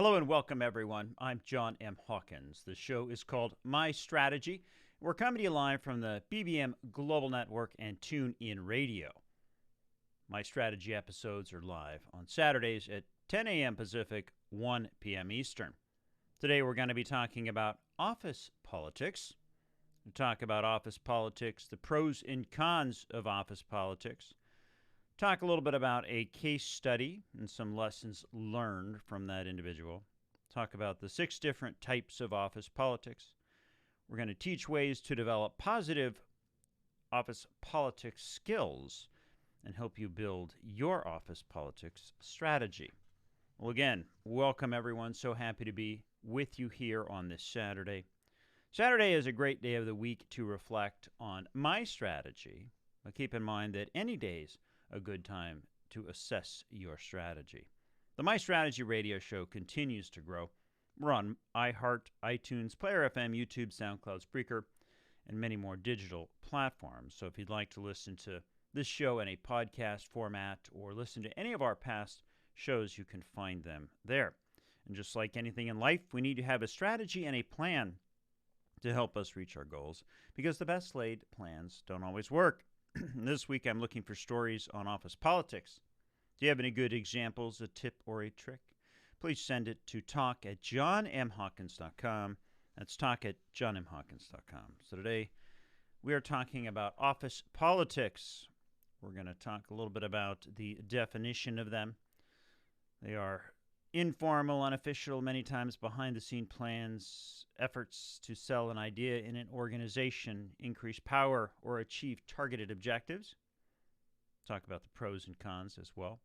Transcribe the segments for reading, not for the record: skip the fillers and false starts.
Hello and welcome, everyone. I'm John M. Hawkins. The show is called My Strategy. We're coming to you live from the BBM Global Network and TuneIn Radio. My Strategy episodes are live on Saturdays at 10 a.m. Pacific, 1 p.m. Eastern. Today we're going to be talking about office politics. We'll talk about office politics, the pros and cons of office politics. Talk a little bit about a case study and some lessons learned from that individual. Talk about the 6 different types of office politics. We're going to teach ways to develop positive office politics skills and help you build your office politics strategy. Well, again, welcome everyone. So happy to be with you here on this Saturday. Saturday is a great day of the week to reflect on my strategy, but keep in mind that any day's a good time to assess your strategy. The My Strategy radio show continues to grow. We're on iHeart, iTunes, Player FM, YouTube, SoundCloud, Spreaker, and many more digital platforms. So if you'd like to listen to this show in a podcast format or listen to any of our past shows, you can find them there. And just like anything in life, we need to have a strategy and a plan to help us reach our goals, because the best laid plans don't always work. This week I'm looking for stories on office politics. Do you have any good examples, a tip, or a trick? Please send it to talk@johnmhawkins.com. That's talk@johnmhawkins.com. So today we are talking about office politics. We're going to talk a little bit about the definition of them. They are informal, unofficial, many times behind-the-scene plans, efforts to sell an idea in an organization, increase power, or achieve targeted objectives. Talk about the pros and cons as well.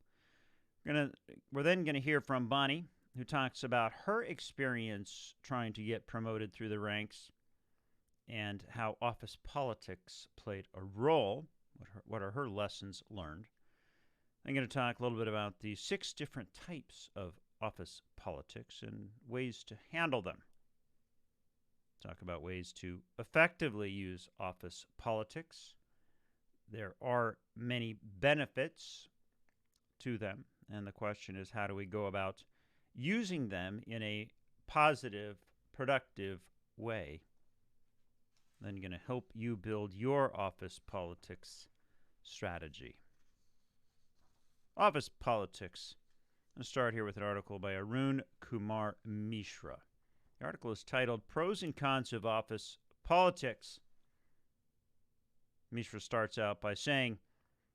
We're then going to hear from Bonnie, who talks about her experience trying to get promoted through the ranks and how office politics played a role. What are her lessons learned? I'm going to talk a little bit about the 6 different types of office politics and ways to handle them. Talk about ways to effectively use office politics. There are many benefits to them, and the question is, how do we go about using them in a positive, productive way? Then going to help you build your office politics strategy. Office politics. I'm going to start here with an article by Arun Kumar Mishra. The article is titled Pros and Cons of Office Politics. Mishra starts out by saying,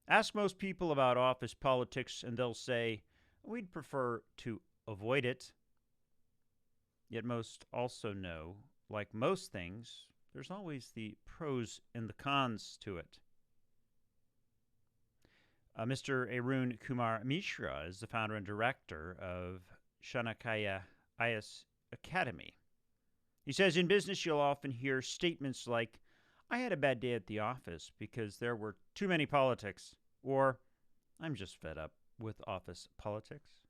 ask most people about office politics and they'll say, we'd prefer to avoid it. Yet most also know, like most things, there's always the pros and the cons to it. Mr. Arun Kumar Mishra is the founder and director of Chanakya IS Academy. He says, in business, you'll often hear statements like, I had a bad day at the office because there were too many politics, or I'm just fed up with office politics.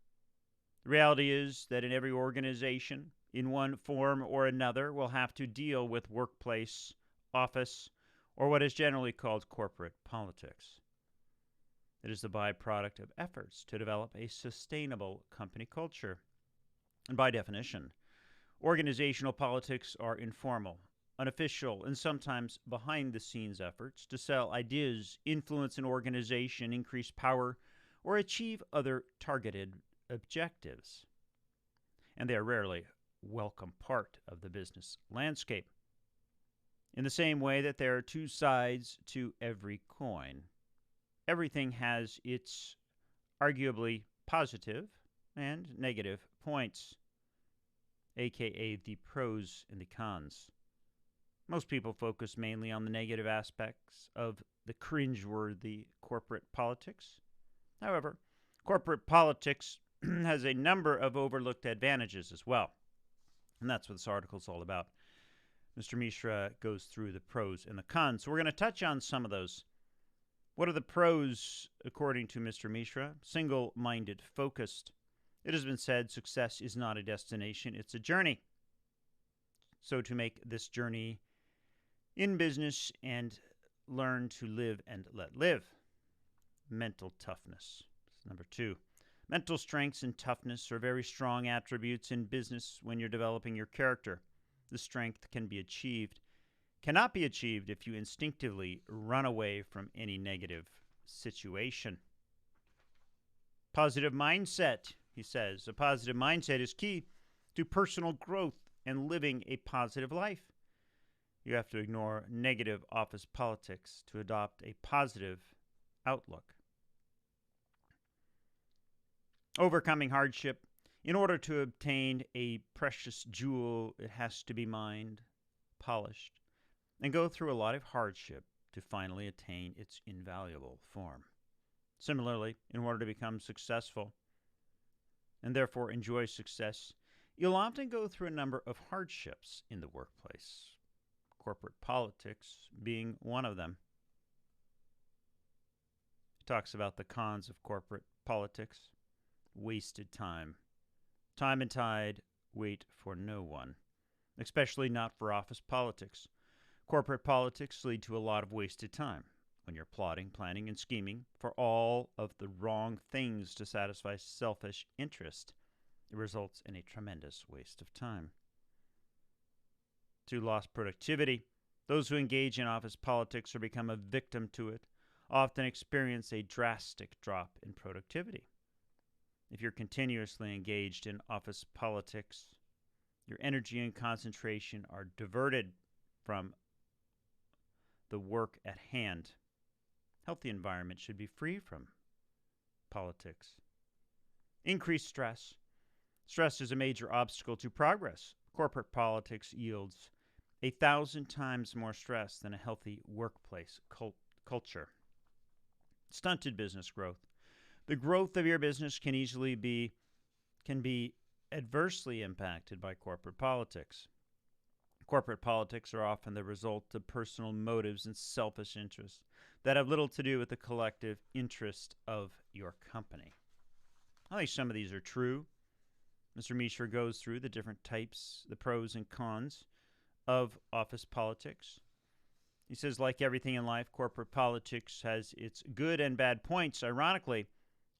The reality is that in every organization, in one form or another, will have to deal with workplace, office, or what is generally called corporate politics. It is the byproduct of efforts to develop a sustainable company culture. And by definition, organizational politics are informal, unofficial, and sometimes behind-the-scenes efforts to sell ideas, influence an organization, increase power, or achieve other targeted objectives. And they are rarely a welcome part of the business landscape. In the same way that there are 2 sides to every coin, everything has its arguably positive and negative points, aka the pros and the cons. Most people focus mainly on the negative aspects of the cringeworthy corporate politics. However, corporate politics has a number of overlooked advantages as well. And that's what this article is all about. Mr. Mishra goes through the pros and the cons. So we're going to touch on some of those. What are the pros, according to Mr. Mishra? Single-minded, focused. It has been said success is not a destination, it's a journey. So to make this journey in business and learn to live and let live. Mental toughness. Number 2. Mental strengths and toughness are very strong attributes in business when you're developing your character. The strength cannot be achieved if you instinctively run away from any negative situation. Positive mindset, he says. A positive mindset is key to personal growth and living a positive life. You have to ignore negative office politics to adopt a positive outlook. Overcoming hardship. In order to obtain a precious jewel, it has to be mined, polished, and go through a lot of hardship to finally attain its invaluable form. Similarly, in order to become successful and therefore enjoy success, you'll often go through a number of hardships in the workplace, corporate politics being one of them. He talks about the cons of corporate politics. Wasted time. Time and tide wait for no one, especially not for office politics. Corporate politics lead to a lot of wasted time. When you're plotting, planning, and scheming for all of the wrong things to satisfy selfish interest, it results in a tremendous waste of time. 2, lost productivity. Those who engage in office politics or become a victim to it often experience a drastic drop in productivity. If you're continuously engaged in office politics, your energy and concentration are diverted from the work at hand. Healthy environment should be free from politics. Increased stress. Stress is a major obstacle to progress. Corporate politics yields 1,000 times more stress than a healthy workplace culture. Stunted business growth. The growth of your business can be adversely impacted by corporate politics. Corporate politics are often the result of personal motives and selfish interests that have little to do with the collective interest of your company. I think some of these are true. Mr. Mishra goes through the different types, the pros and cons of office politics. He says, like everything in life, corporate politics has its good and bad points. Ironically,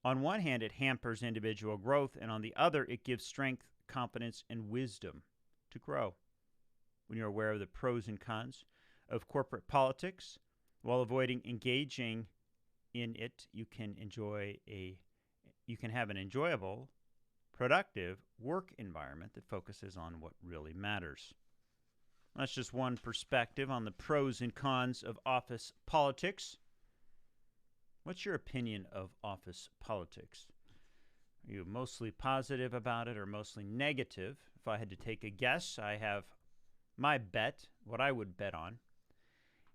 on one hand, it hampers individual growth, and on the other, it gives strength, confidence, and wisdom to grow. When you're aware of the pros and cons of corporate politics, while avoiding engaging in it, you can have an enjoyable, productive work environment that focuses on what really matters. That's just one perspective on the pros and cons of office politics. What's your opinion of office politics? Are you mostly positive about it or mostly negative? If I had to take a guess, I have my bet, what I would bet on.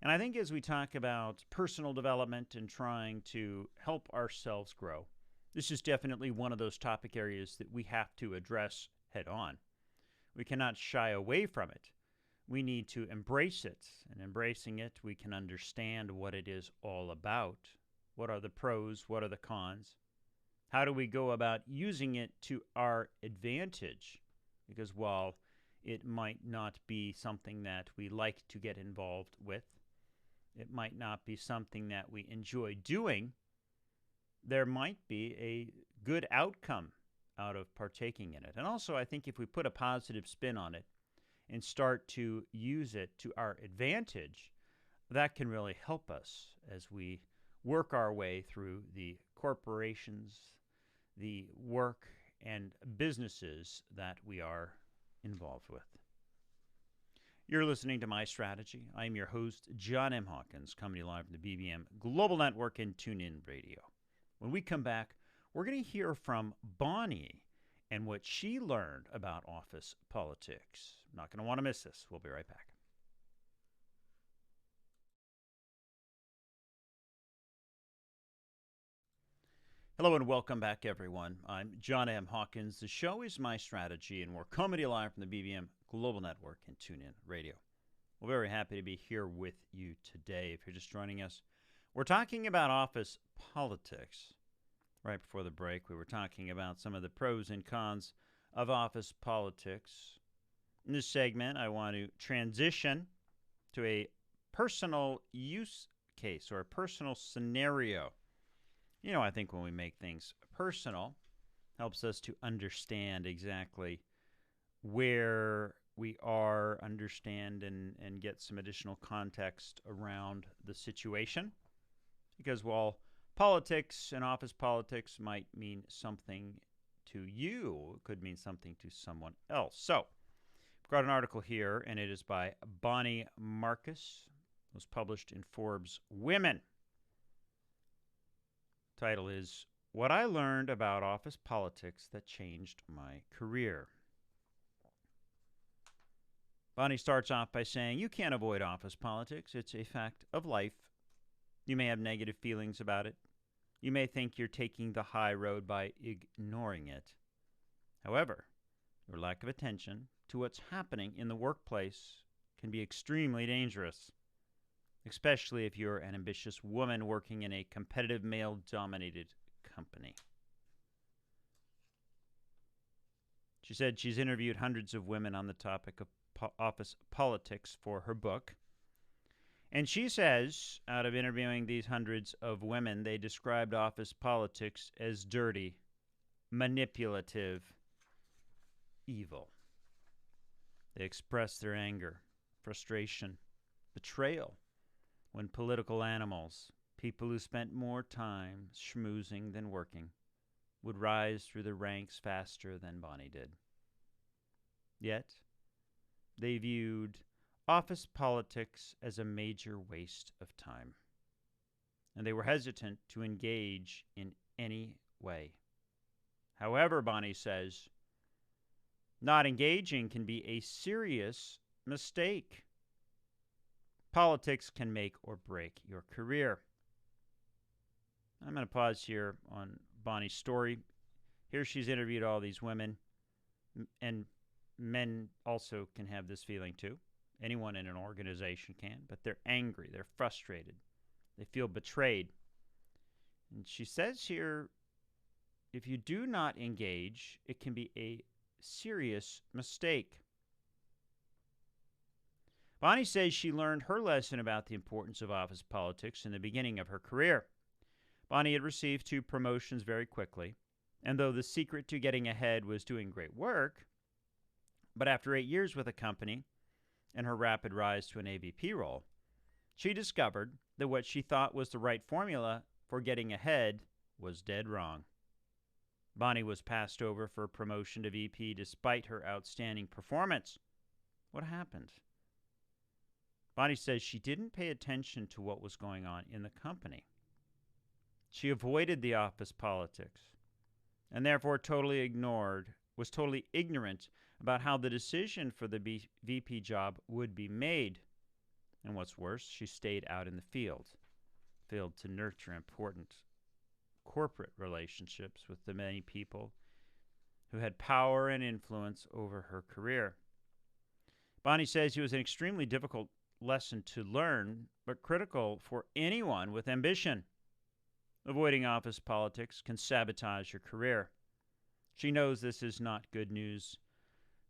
And I think as we talk about personal development and trying to help ourselves grow, this is definitely one of those topic areas that we have to address head on. We cannot shy away from it. We need to embrace it. And embracing it, we can understand what it is all about. What are the pros? What are the cons? How do we go about using it to our advantage? Because while it might not be something that we like to get involved with, it might not be something that we enjoy doing, there might be a good outcome out of partaking in it. And also, I think if we put a positive spin on it and start to use it to our advantage, that can really help us as we work our way through the corporations, the work and businesses that we are involved with. You're listening to My Strategy. I'm your host, John M. Hawkins, coming to you live from the BBM Global Network and TuneIn Radio. When we come back, we're going to hear from Bonnie and what she learned about office politics. Not going to want to miss this. We'll be right back. Hello and welcome back, everyone. I'm John M. Hawkins. The show is My Strategy, and we're coming to you live from the BBM Global Network and TuneIn Radio. We're very happy to be here with you today. If you're just joining us, we're talking about office politics. Right before the break, we were talking about some of the pros and cons of office politics. In this segment, I want to transition to a personal use case or a personal scenario. You know, I think when we make things personal, helps us to understand exactly where we are, understand and get some additional context around the situation. Because while politics and office politics might mean something to you, it could mean something to someone else. So, I've got an article here, and it is by Bonnie Marcus. It was published in Forbes Women. The title is What I Learned About Office Politics That Changed My Career. Bonnie starts off by saying, you can't avoid office politics. It's a fact of life. You may have negative feelings about it. You may think you're taking the high road by ignoring it. However, your lack of attention to what's happening in the workplace can be extremely dangerous, especially if you're an ambitious woman working in a competitive male-dominated company. She said she's interviewed hundreds of women on the topic of office politics for her book. And she says, out of interviewing these hundreds of women, they described office politics as dirty, manipulative, evil. They expressed their anger, frustration, betrayal when political animals, people who spent more time schmoozing than working, would rise through the ranks faster than Bonnie did. Yet, they viewed office politics as a major waste of time, and they were hesitant to engage in any way. However, Bonnie says, not engaging can be a serious mistake. Politics can make or break your career. I'm going to pause here on Bonnie's story. Here she's interviewed all these women, and men also can have this feeling too. Anyone in an organization can, but they're angry, they're frustrated, they feel betrayed. And she says here, if you do not engage, it can be a serious mistake. Bonnie says she learned her lesson about the importance of office politics in the beginning of her career. Bonnie had received 2 promotions very quickly, and though the secret to getting ahead was doing great work, but after 8 years with a company and her rapid rise to an AVP role, she discovered that what she thought was the right formula for getting ahead was dead wrong. Bonnie was passed over for promotion to VP despite her outstanding performance. What happened? Bonnie says she didn't pay attention to what was going on in the company. She avoided the office politics and therefore was totally ignorant about how the decision for the VP job would be made. And what's worse, she stayed out in the field, failed to nurture important corporate relationships with the many people who had power and influence over her career. Bonnie says it was an extremely difficult lesson to learn, but critical for anyone with ambition. Avoiding office politics can sabotage your career. She knows this is not good news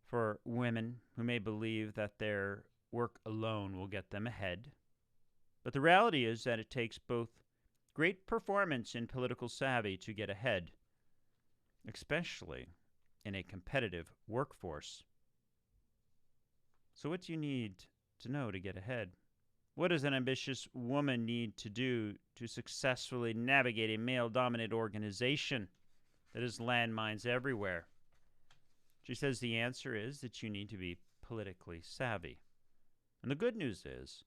for women who may believe that their work alone will get them ahead. But the reality is that it takes both great performance and political savvy to get ahead, especially in a competitive workforce. So what do you need to know to get ahead? What does an ambitious woman need to do to successfully navigate a male-dominated organization that has landmines everywhere? She says the answer is that you need to be politically savvy. And the good news is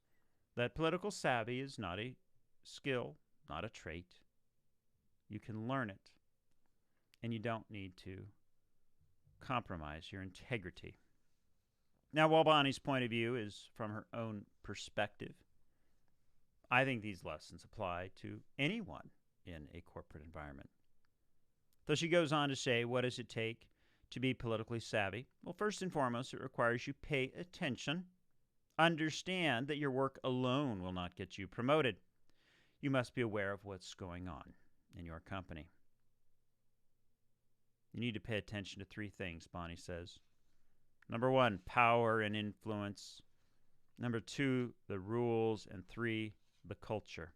that political savvy is not a skill, not a trait. You can learn it, and you don't need to compromise your integrity. Now, while Bonnie's point of view is from her own perspective, I think these lessons apply to anyone in a corporate environment. So she goes on to say, what does it take to be politically savvy? Well, first and foremost, it requires you pay attention. Understand that your work alone will not get you promoted. You must be aware of what's going on in your company. You need to pay attention to 3 things, Bonnie says. Number 1, power and influence. Number 2, the rules. And 3, the culture.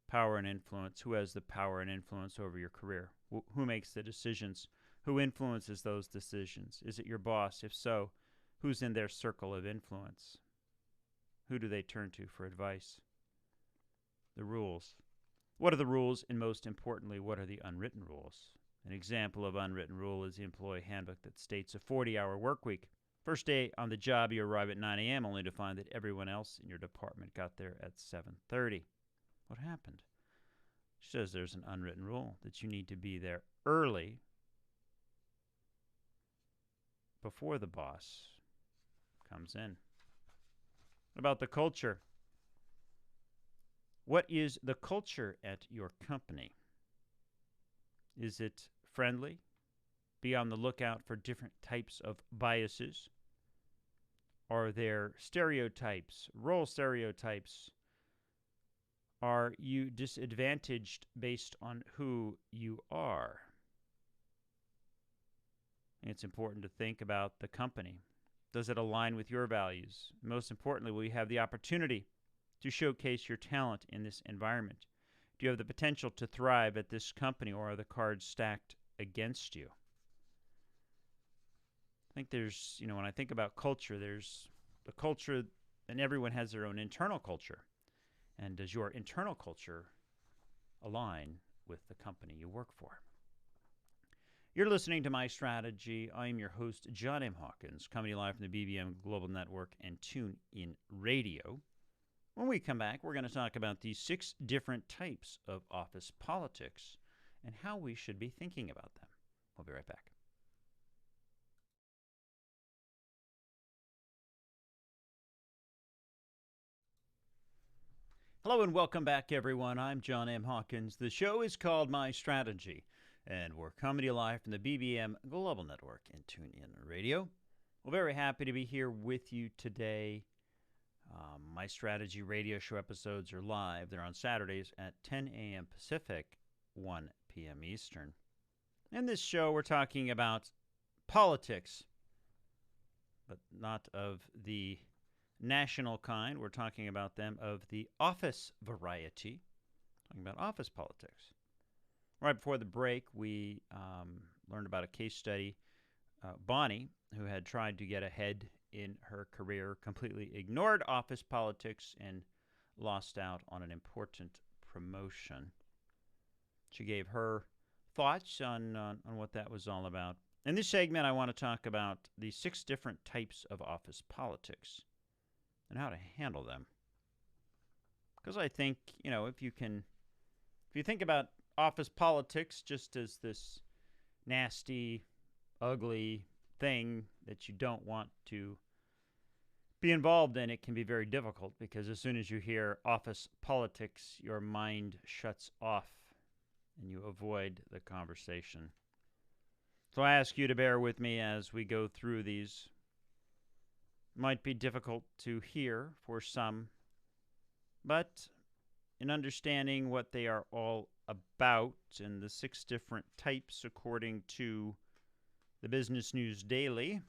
Power and influence. Who has the power and influence over your career? Who makes the decisions? Who influences those decisions? Is it your boss? If so, who's in their circle of influence? Who do they turn to for advice? The rules. What are the rules? And most importantly, what are the unwritten rules? An example of unwritten rule is the employee handbook that states a 40-hour work week. First day on the job, you arrive at 9 a.m. only to find that everyone else in your department got there at 7:30. What happened? She says there's an unwritten rule that you need to be there early before the boss comes in. What about the culture? What is the culture at your company? Is it friendly? Be on the lookout for different types of biases. Are there stereotypes, role stereotypes? Are you disadvantaged based on who you are? It's important to think about the company. Does it align with your values? Most importantly, will you have the opportunity to showcase your talent in this environment? Do you have the potential to thrive at this company, or are the cards stacked against you? I think there's, when I think about culture, there's the culture, and everyone has their own internal culture. And does your internal culture align with the company you work for? You're listening to My Strategy. I am your host, John M. Hawkins, coming to you live from the BBM Global Network and TuneIn Radio. When we come back, we're going to talk about these 6 different types of office politics and how we should be thinking about them. We'll be right back. Hello and welcome back, everyone. I'm John M. Hawkins. The show is called My Strategy, and we're coming to you live from the BBM Global Network and TuneIn Radio. We're very happy to be here with you today. My Strategy radio show episodes are live. They're on Saturdays at 10 a.m. Pacific, 1 p.m. Eastern. In this show, we're talking about politics, but not of the national kind. We're talking about them of the office variety, talking about office politics. Right before the break, we learned about a case study. Bonnie, who had tried to get ahead in her career, completely ignored office politics and lost out on an important promotion. She gave her thoughts on what that was all about. In this segment, I want to talk about the 6 different types of office politics and how to handle them. Because I think, if you think about office politics just as this nasty, ugly thing that you don't want to be involved in, it can be very difficult, because as soon as you hear office politics, your mind shuts off and you avoid the conversation. So I ask you to bear with me as we go through these. Might be difficult to hear for some, but in understanding what they are all about and the 6 different types according to the Business News Daily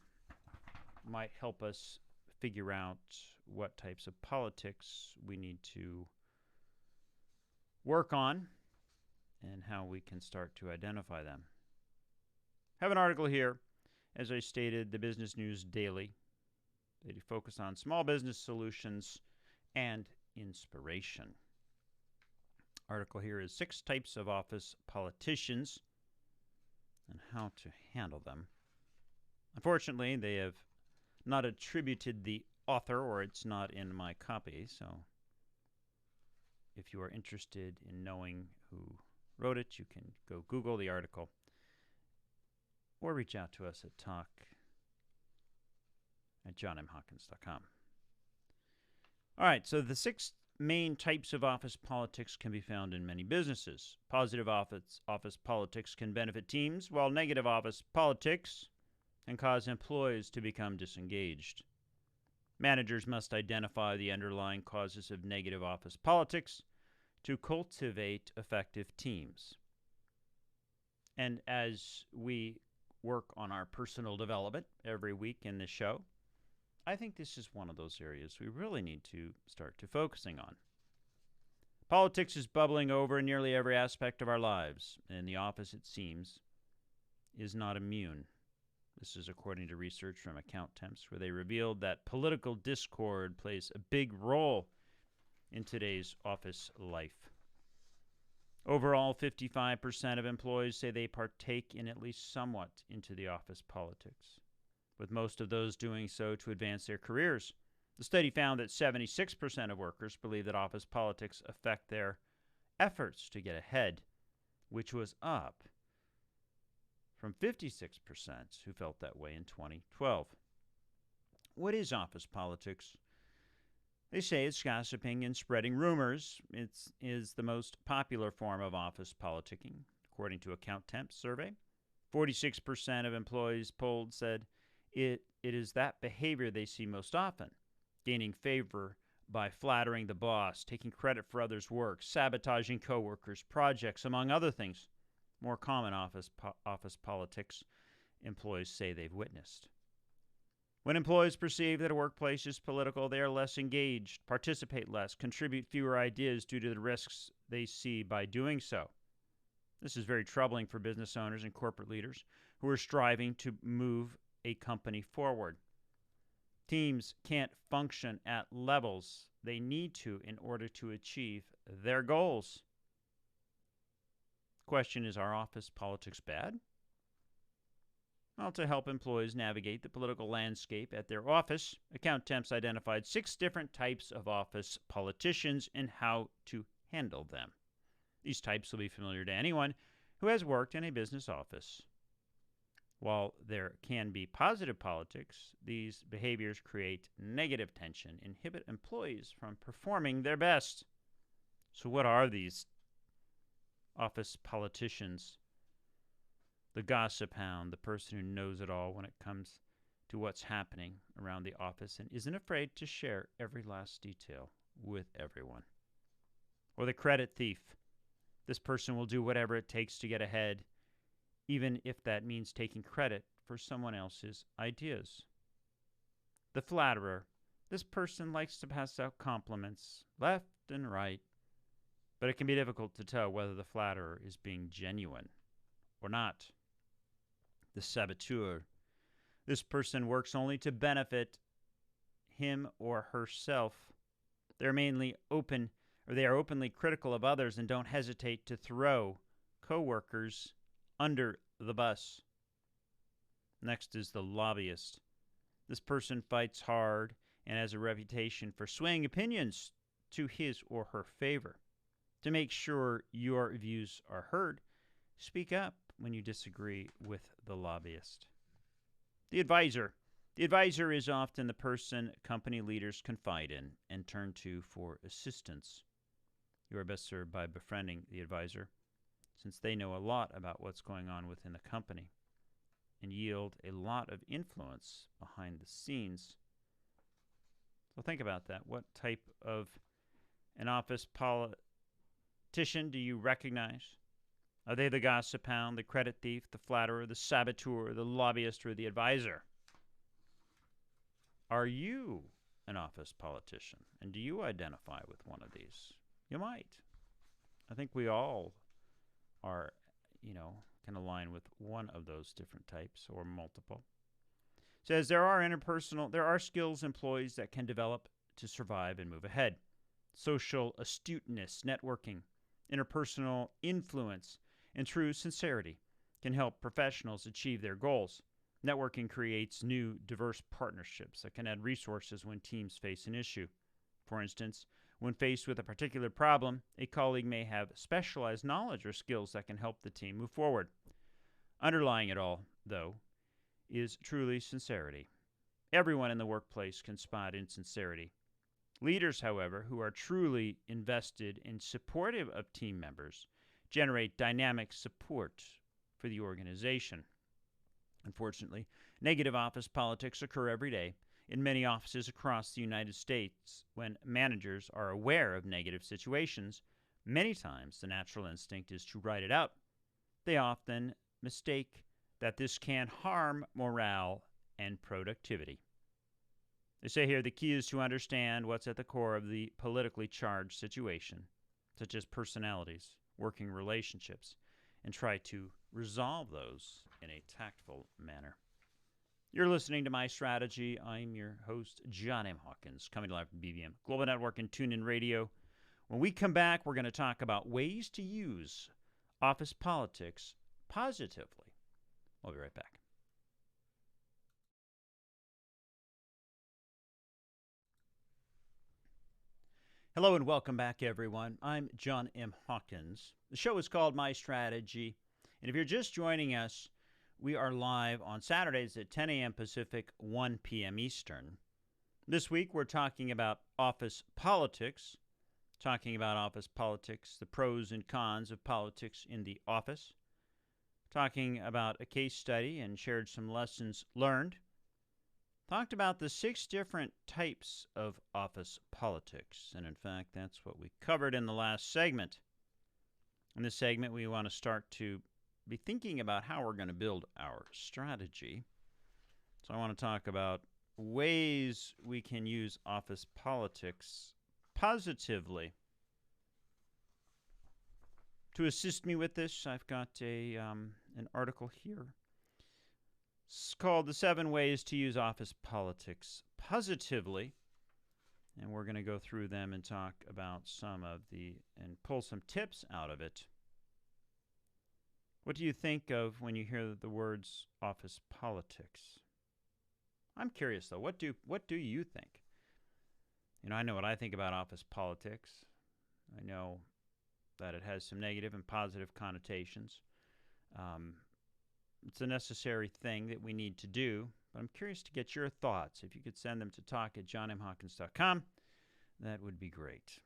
might help us figure out what types of politics we need to work on and how we can start to identify them. I have an article here, as I stated, the Business News Daily. They focus on small business solutions and inspiration. Article here is 6 types of office politicians and how to handle them. Unfortunately, they have not attributed the author, or it's not in my copy, so if you are interested in knowing who wrote it, you can go Google the article or reach out to us at talk@johnmhawkins.com. All right, so the 6 main types of office politics can be found in many businesses. Positive office politics can benefit teams, while negative office politics can cause employees to become disengaged. Managers must identify the underlying causes of negative office politics to cultivate effective teams. And as we work on our personal development every week in this show, I think this is one of those areas we really need to start to focusing on. Politics is bubbling over in nearly every aspect of our lives, and the office, it seems, is not immune. This is according to research from Account Temps, where they revealed that political discord plays a big role in today's office life. Overall, 55% of employees say they partake in at least somewhat into the office politics, with most of those doing so to advance their careers. The study found that 76% of workers believe that office politics affect their efforts to get ahead, which was up from 56% who felt that way in 2012. What is office politics? They say it's gossiping and spreading rumors. It is the most popular form of office politicking, according to Account Temps survey. 46% of employees polled said it is that behavior they see most often. Gaining favor by flattering the boss, taking credit for others' work, sabotaging coworkers' projects, among other things. More common office politics employees say they've witnessed. When employees perceive that a workplace is political, they are less engaged, participate less, contribute fewer ideas due to the risks they see by doing so. This is very troubling for business owners and corporate leaders who are striving to move a company forward. Teams can't function at levels they need to in order to achieve their goals. Question is, are office politics bad? Well, to help employees navigate the political landscape at their office, Account Temps identified 6 different types of office politicians and how to handle them. These types will be familiar to anyone who has worked in a business office. While there can be positive politics, these behaviors create negative tension, inhibit employees from performing their best. So what are these office politicians? The gossip hound, the person who knows it all when it comes to what's happening around the office and isn't afraid to share every last detail with everyone. Or the credit thief. This person will do whatever it takes to get ahead, even if that means taking credit for someone else's ideas. The flatterer. This person likes to pass out compliments left and right, but it can be difficult to tell whether the flatterer is being genuine or not. The saboteur. This person works only to benefit him or herself. They are openly critical of others and don't hesitate to throw coworkers under the bus. Next is the lobbyist. This person fights hard and has a reputation for swaying opinions to his or her favor. To make sure your views are heard, speak up when you disagree with the lobbyist. The advisor. The advisor is often the person company leaders confide in and turn to for assistance. You are best served by befriending the advisor, since they know a lot about what's going on within the company and yield a lot of influence behind the scenes. So think about that. What type of an office politician do you recognize? Are they the gossip hound, the credit thief, the flatterer, the saboteur, the lobbyist, or the advisor? Are you an office politician? And do you identify with one of these? You might. I think we all are, can align with one of those different types or multiple. It says there are skills employees that can develop to survive and move ahead. Social astuteness, networking, interpersonal influence, and true sincerity can help professionals achieve their goals. Networking creates new, diverse partnerships that can add resources when teams face an issue. For instance, when faced with a particular problem, a colleague may have specialized knowledge or skills that can help the team move forward. Underlying it all, though, is truly sincerity. Everyone in the workplace can spot insincerity. Leaders, however, who are truly invested and supportive of team members generate dynamic support for the organization. Unfortunately, negative office politics occur every day in many offices across the United States. When managers are aware of negative situations, many times the natural instinct is to write it out. They often mistake that this can harm morale and productivity. They say here the key is to understand what's at the core of the politically charged situation such as personalities, working relationships, and try to resolve those in a tactful manner. You're listening to My Strategy. I'm your host, John M. Hawkins, coming to live from BBM Global Network and TuneIn Radio. When we come back, we're going to talk about ways to use office politics positively. We'll be right back. Hello and welcome back, everyone. I'm John M. Hawkins. The show is called My Strategy, and if you're just joining us, we are live on Saturdays at 10 a.m. Pacific, 1 p.m. Eastern. This week, we're talking about office politics, the pros and cons of politics in the office, talking about a case study and shared some lessons learned, talked about the 6 different types of office politics, and in fact, that's what we covered in the last segment. In this segment, we want to start to be thinking about how we're going to build our strategy. So I want to talk about ways we can use office politics positively. To assist me with this, I've got an article here. It's called The 7 Ways to Use Office Politics Positively. And we're going to go through them and talk about and pull some tips out of it. What do you think of when you hear the words office politics? I'm curious, though. What do you think? I know what I think about office politics. I know that it has some negative and positive connotations. It's a necessary thing that we need to do, but I'm curious to get your thoughts. If you could send them to talk@johnmhawkins.com, that would be great.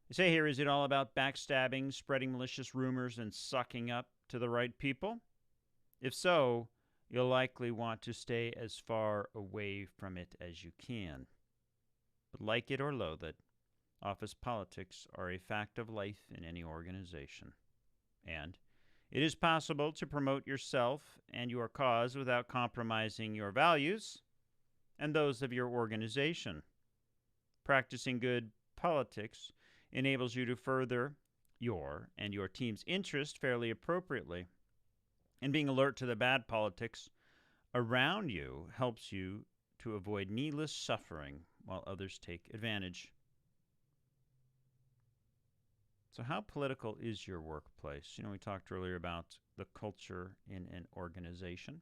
They say here, is it all about backstabbing, spreading malicious rumors, and sucking up to the right people? If so, you'll likely want to stay as far away from it as you can. But like it or loathe it, office politics are a fact of life in any organization. And it is possible to promote yourself and your cause without compromising your values and those of your organization. Practicing good politics enables you to further your and your team's interest fairly appropriately. And being alert to the bad politics around you helps you to avoid needless suffering while others take advantage. So how political is your workplace? We talked earlier about the culture in an organization.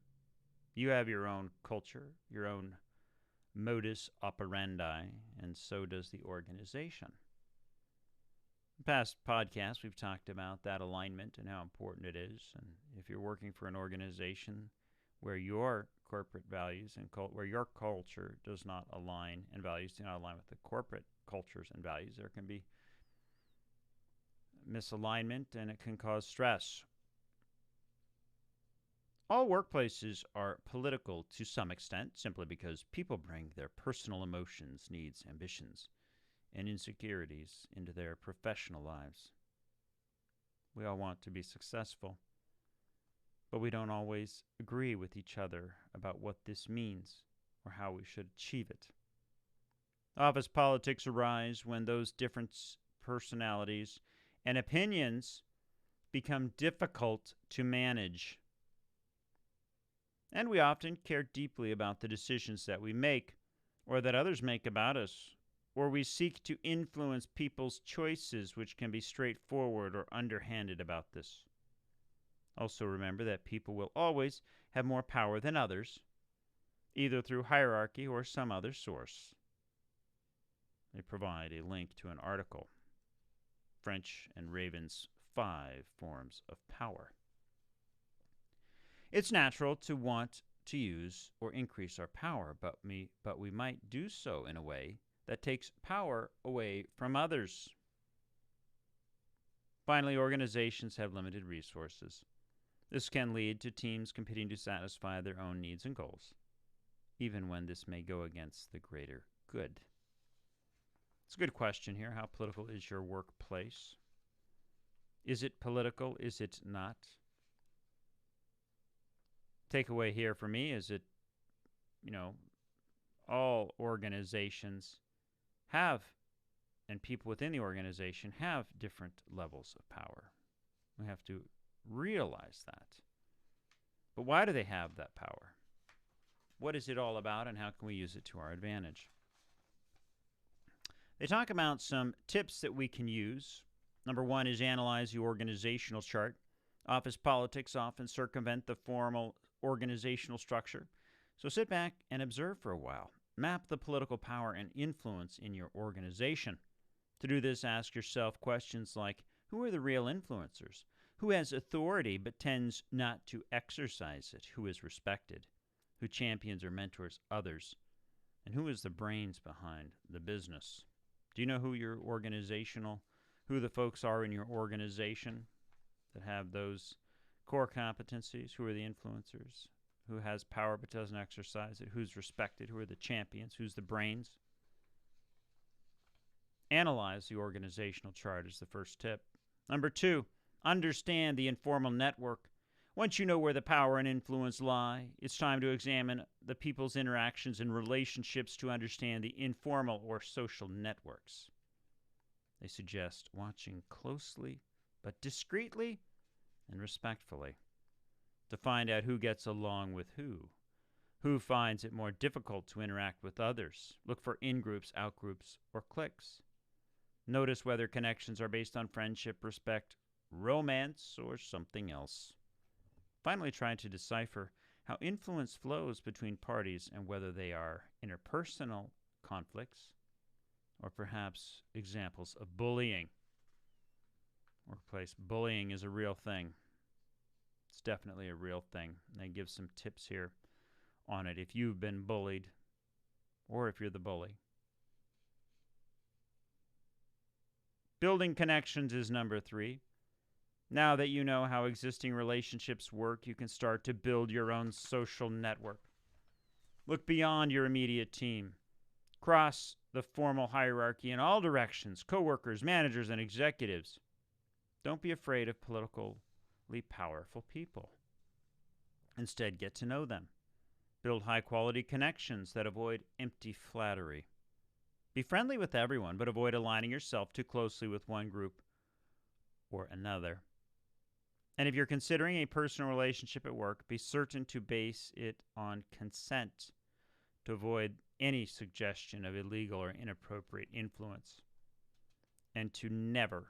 You have your own culture, your own modus operandi, and so does the organization. In past podcasts, we've talked about that alignment and how important it is. And if you're working for an organization where your corporate values and where your culture does not align and values do not align with the corporate cultures and values, there can be misalignment and it can cause stress. All workplaces are political to some extent simply because people bring their personal emotions, needs, ambitions, and insecurities into their professional lives. We all want to be successful, but we don't always agree with each other about what this means or how we should achieve it. Office politics arise when those different personalities and opinions become difficult to manage. And we often care deeply about the decisions that we make or that others make about us, or we seek to influence people's choices, which can be straightforward or underhanded about this. Also remember that people will always have more power than others, either through hierarchy or some other source. They provide a link to an article, French and Raven's 5 Forms of Power. It's natural to want to use or increase our power, but we might do so in a way that takes power away from others. Finally, organizations have limited resources. This can lead to teams competing to satisfy their own needs and goals, even when this may go against the greater good. It's a good question here. How political is your workplace? Is it political? Is it not? Takeaway here for me is that, all organizations have and people within the organization have different levels of power. We have to realize that. But why do they have that power? What is it all about, and how can we use it to our advantage? They talk about some tips that we can use. Number one is analyze the organizational chart. Office politics often circumvent the formal organizational structure. So sit back and observe for a while. Map the political power and influence in your organization. To do this, ask yourself questions like, who are the real influencers? Who has authority but tends not to exercise it? Who is respected? Who champions or mentors others? And who is the brains behind the business? Do you know who who the folks are in your organization that have those core competencies? Who are the influencers? Who has power but doesn't exercise it? Who's respected? Who are the champions? Who's the brains? Analyze the organizational chart is the first tip. Number two, understand the informal network. Once you know where the power and influence lie, it's time to examine the people's interactions and relationships to understand the informal or social networks. They suggest watching closely but discreetly and respectfully to find out who gets along with who finds it more difficult to interact with others. Look for in-groups, out-groups, or cliques. Notice whether connections are based on friendship, respect, romance, or something else. Finally, try to decipher how influence flows between parties and whether they are interpersonal conflicts or perhaps examples of bullying. Workplace bullying is a real thing. It's definitely a real thing. And they give some tips here on it if you've been bullied or if you're the bully. Building connections is number three. Now that you know how existing relationships work, you can start to build your own social network. Look beyond your immediate team. Cross the formal hierarchy in all directions, coworkers, managers, and executives. Don't be afraid of politically powerful people. Instead, get to know them. Build high-quality connections that avoid empty flattery. Be friendly with everyone, but avoid aligning yourself too closely with one group or another. And if you're considering a personal relationship at work, be certain to base it on consent to avoid any suggestion of illegal or inappropriate influence, and to never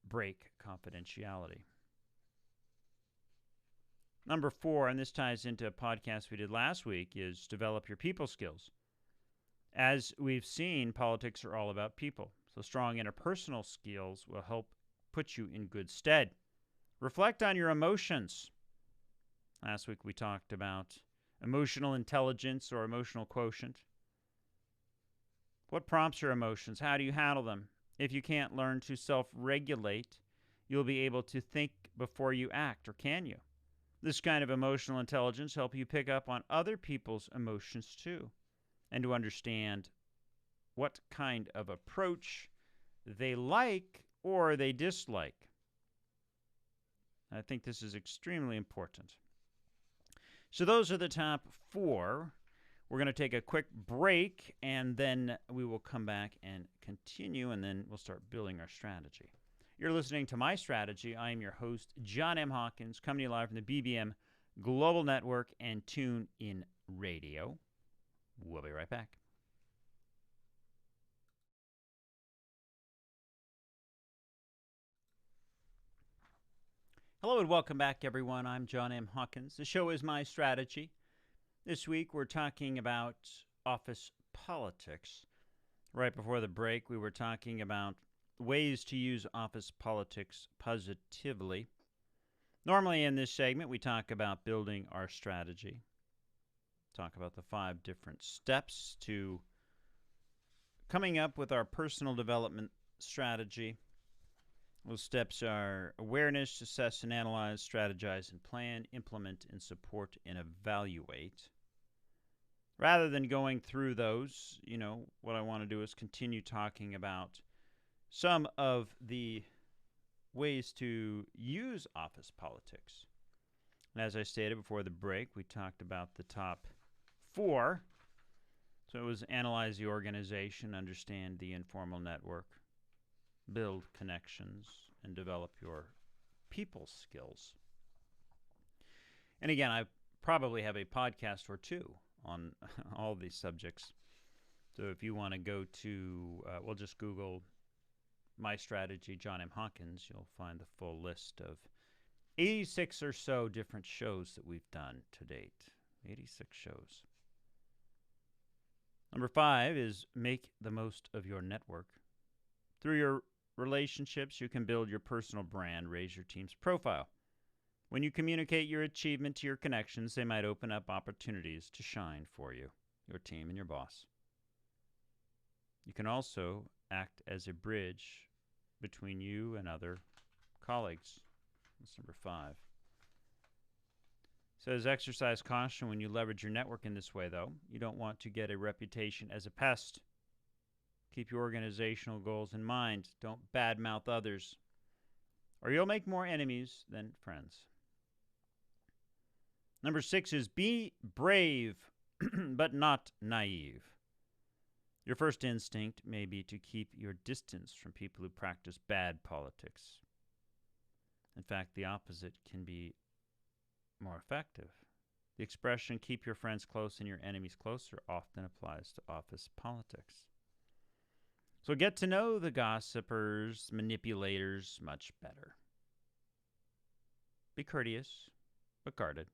break confidentiality. Number four, and this ties into a podcast we did last week, is develop your people skills. As we've seen, politics are all about people. So strong interpersonal skills will help put you in good stead. Reflect on your emotions. Last week we talked about emotional intelligence or emotional quotient. What prompts your emotions? How do you handle them? If you can't learn to self-regulate, you'll be able to think before you act, or can you? This kind of emotional intelligence helps you pick up on other people's emotions too, and to understand what kind of approach they like or they dislike. I think this is extremely important. So those are the top four. We're going to take a quick break, and then we will come back and continue, and then we'll start building our strategy. You're listening to My Strategy. I am your host, John M. Hawkins, coming to you live from the BBM Global Network and TuneIn Radio. We'll be right back. Hello and welcome back, everyone. I'm John M. Hawkins. The show is My Strategy. This week we're talking about office politics. Right before the break, we were talking about ways to use office politics positively. Normally in this segment, we talk about building our strategy. Talk about the 5 different steps to coming up with our personal development strategy. Those steps are awareness, assess and analyze, strategize and plan, implement and support and evaluate. Rather than going through those, what I want to do is continue talking about some of the ways to use office politics. And as I stated before the break, we talked about the top 4. So So it was analyze the organization, understand the informal network, build connections, and develop your people skills. And again, I probably have a podcast or two on all these subjects. So if you want to go to, we'll just Google my strategy, John M. Hawkins, you'll find the full list of 86 or so different shows that we've done to date. 86 shows. Number 5 is make the most of your network. Through your relationships, you can build your personal brand, raise your team's profile. When you communicate your achievement to your connections, they might open up opportunities to shine for you, your team, and your boss. You can also act as a bridge between you and other colleagues. That's number 5. It says exercise caution when you leverage your network in this way, though. You don't want to get a reputation as a pest. Keep your organizational goals in mind. Don't badmouth others, or you'll make more enemies than friends. Number 6 is be brave, but not naive. Your first instinct may be to keep your distance from people who practice bad politics. In fact, the opposite can be more effective. The expression, keep your friends close and your enemies closer, often applies to office politics. So get to know the gossipers, manipulators much better. Be courteous, but guarded,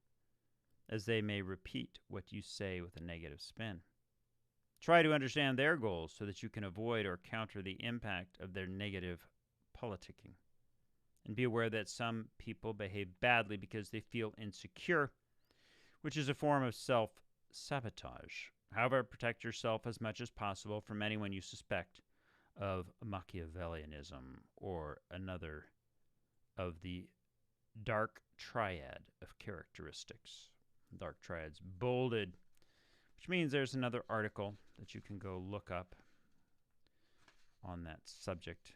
as they may repeat what you say with a negative spin. Try to understand their goals so that you can avoid or counter the impact of their negative politicking. And be aware that some people behave badly because they feel insecure, which is a form of self-sabotage. However, protect yourself as much as possible from anyone you suspect of Machiavellianism or another of the dark triad of characteristics. Dark triad's bolded, which means there's another article that you can go look up on that subject.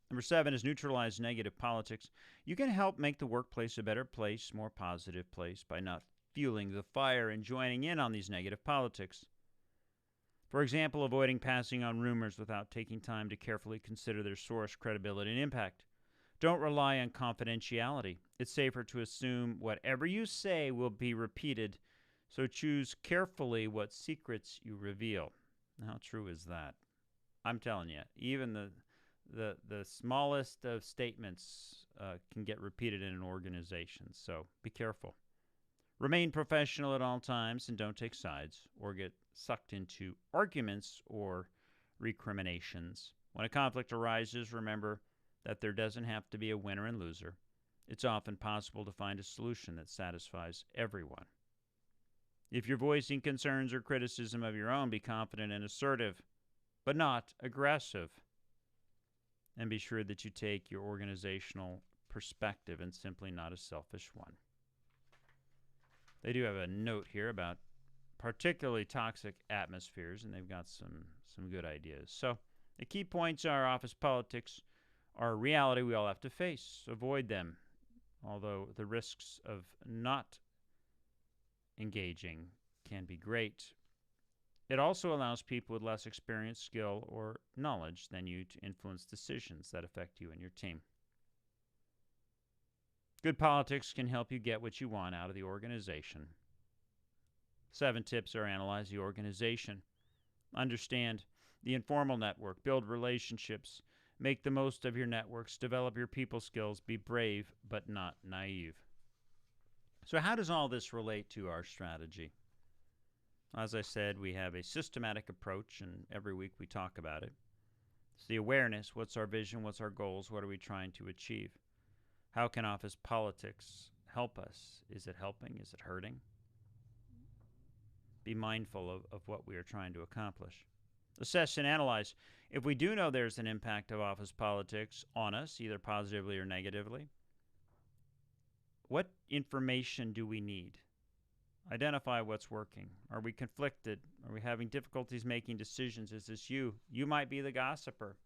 Number 7 is neutralize negative politics. You can help make the workplace a better place, more positive place, by not fueling the fire and joining in on these negative politics. For example, avoiding passing on rumors without taking time to carefully consider their source, credibility, and impact. Don't rely on confidentiality. It's safer to assume whatever you say will be repeated, so choose carefully what secrets you reveal. How true is that? I'm telling you, even the smallest of statements can get repeated in an organization, so be careful. Remain professional at all times and don't take sides or get sucked into arguments or recriminations. When a conflict arises, remember that there doesn't have to be a winner and loser. It's often possible to find a solution that satisfies everyone. If you're voicing concerns or criticism of your own, be confident and assertive, but not aggressive. And be sure that you take your organizational perspective and simply not a selfish one. They do have a note here about particularly toxic atmospheres, and they've got some good ideas. So the key points are office politics are a reality we all have to face. Avoid them, although the risks of not engaging can be great. It also allows people with less experience, skill, or knowledge than you to influence decisions that affect you and your team. Good politics can help you get what you want out of the organization. 7 tips are analyze the organization, understand the informal network, build relationships, make the most of your networks, develop your people skills, be brave but not naive. So how does all this relate to our strategy? As I said, we have a systematic approach, and every week we talk about it. It's the awareness. What's our vision? What's our goals? What are we trying to achieve? How can office politics help us? Is it helping? Is it hurting? Be mindful of what we are trying to accomplish. Assess and analyze. If we do know there's an impact of office politics on us, either positively or negatively, what information do we need? Identify what's working. Are we conflicted? Are we having difficulties making decisions? Is this you? You might be the gossiper.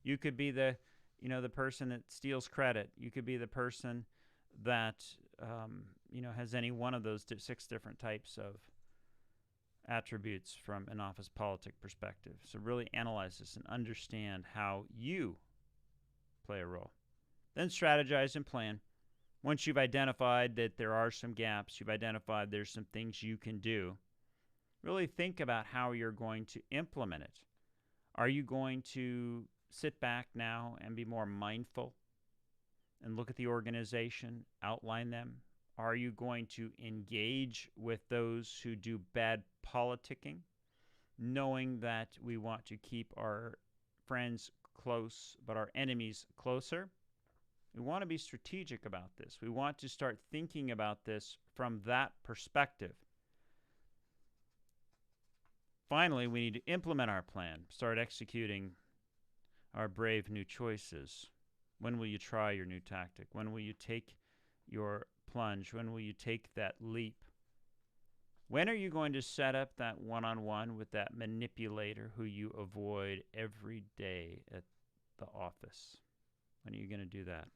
You could be the person that steals credit. You could be the person that has any one of those 6 different types of attributes from an office politic perspective. So really analyze this and understand how you play a role. Then strategize and plan. Once you've identified that there are some gaps, you've identified there's some things you can do, really think about how you're going to implement it. Are you going to sit back now and be more mindful and look at the organization, outline them? Are you going to engage with those who do bad politicking, knowing that we want to keep our friends close but our enemies closer? We want to be strategic about this. We want to start thinking about this from that perspective. Finally, we need to implement our plan, start executing our brave new choices. When will you try your new tactic? When will you take your plunge? When will you take that leap? When are you going to set up that one-on-one with that manipulator who you avoid every day at the office? When are you going to do that?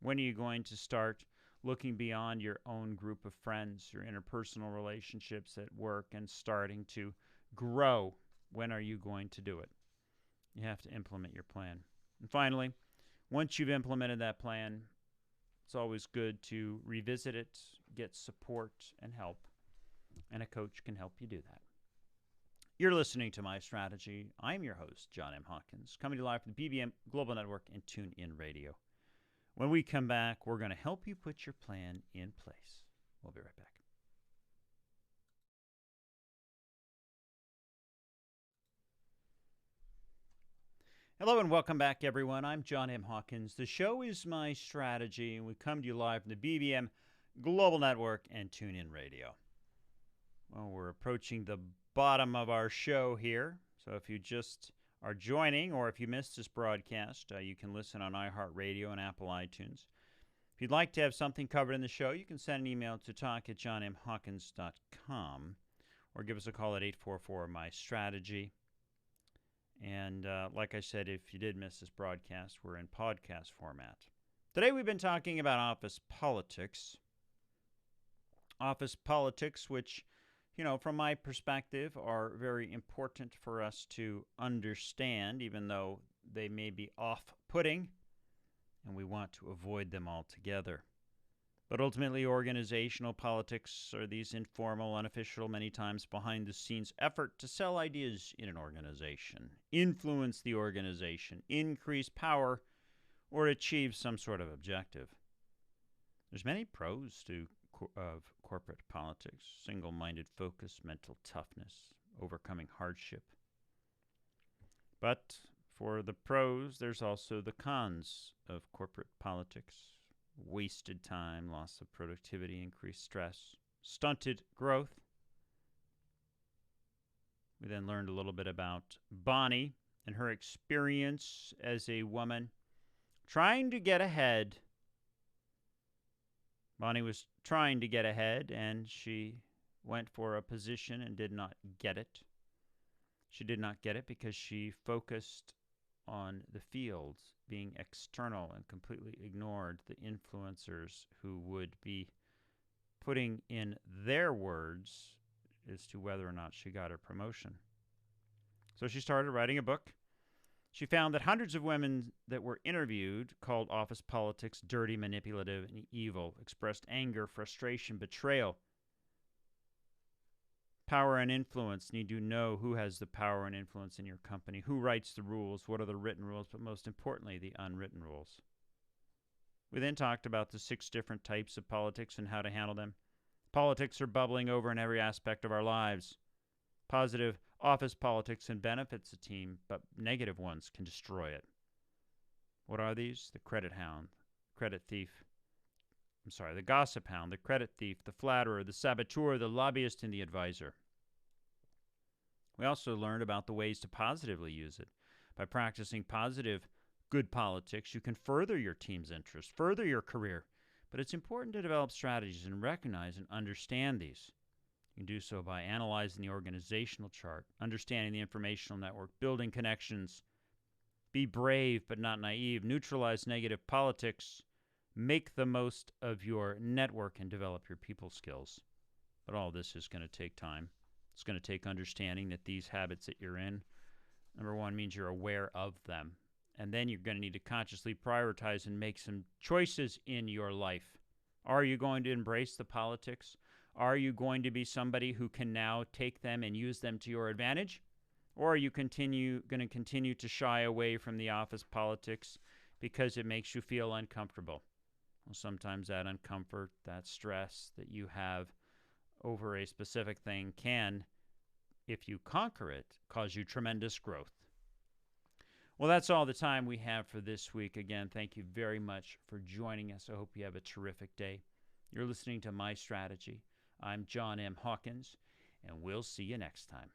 When are you going to start looking beyond your own group of friends, your interpersonal relationships at work, and starting to grow? When are you going to do it? You have to implement your plan. And finally, once you've implemented that plan, it's always good to revisit it, get support and help, and a coach can help you do that. You're listening to My Strategy. I'm your host, John M. Hawkins, coming to you live from the BBM Global Network and TuneIn Radio. When we come back, we're going to help you put your plan in place. We'll be right back. Hello and welcome back, everyone. I'm John M. Hawkins. The show is My Strategy, and we come to you live from the BBM Global Network and TuneIn Radio. Well, we're approaching the bottom of our show here, so if you just are joining or if you missed this broadcast, you can listen on iHeartRadio and Apple iTunes. If you'd like to have something covered in the show, you can send an email to talk@johnmhawkins.com or give us a call at 844-MY-STRATEGY. And like I said, if you did miss this broadcast, we're in podcast format. Today we've been talking about office politics. Office politics, which, you know, from my perspective, are very important for us to understand, even though they may be off-putting, and we want to avoid them altogether. But ultimately, organizational politics are these informal, unofficial, many times behind-the-scenes effort to sell ideas in an organization, influence the organization, increase power, or achieve some sort of objective. There's many pros of corporate politics: single-minded focus, mental toughness, overcoming hardship. But for the pros, there's also the cons of corporate politics: wasted time, loss of productivity, increased stress, stunted growth. We then learned a little bit about Bonnie and her experience as a woman trying to get ahead. Bonnie was trying to get ahead, and she went for a position and did not get it. She did not get it because she focused on the field, being external, and completely ignored the influencers who would be putting in their words as to whether or not she got her promotion. So she started writing a book. She found that hundreds of women that were interviewed called office politics dirty, manipulative, and evil, expressed anger, frustration, betrayal. Power and influence. Need to know who has the power and influence in your company, who writes the rules, what are the written rules, but most importantly, the unwritten rules. We then talked about the 6 different types of politics and how to handle them. Politics are bubbling over in every aspect of our lives. Positive office politics and benefits a team, but negative ones can destroy it. What are these? The credit hound, the gossip hound, the credit thief, the flatterer, the saboteur, the lobbyist, and the advisor. We also learned about the ways to positively use it. By practicing positive, good politics, you can further your team's interests, further your career. But it's important to develop strategies and recognize and understand these. You can do so by analyzing the organizational chart, understanding the informational network, building connections. Be brave but not naive. Neutralize negative politics. Make the most of your network and develop your people skills. But all this is going to take time. It's going to take understanding that these habits that you're in, number one, means you're aware of them. And then you're going to need to consciously prioritize and make some choices in your life. Are you going to embrace the politics? Are you going to be somebody who can now take them and use them to your advantage? Or are you going to continue to shy away from the office politics because it makes you feel uncomfortable? Well, sometimes that uncomfort, that stress that you have over a specific thing can, if you conquer it, cause you tremendous growth. Well, that's all the time we have for this week. Again, thank you very much for joining us. I hope you have a terrific day. You're listening to My Strategy. I'm John M. Hawkins, and we'll see you next time.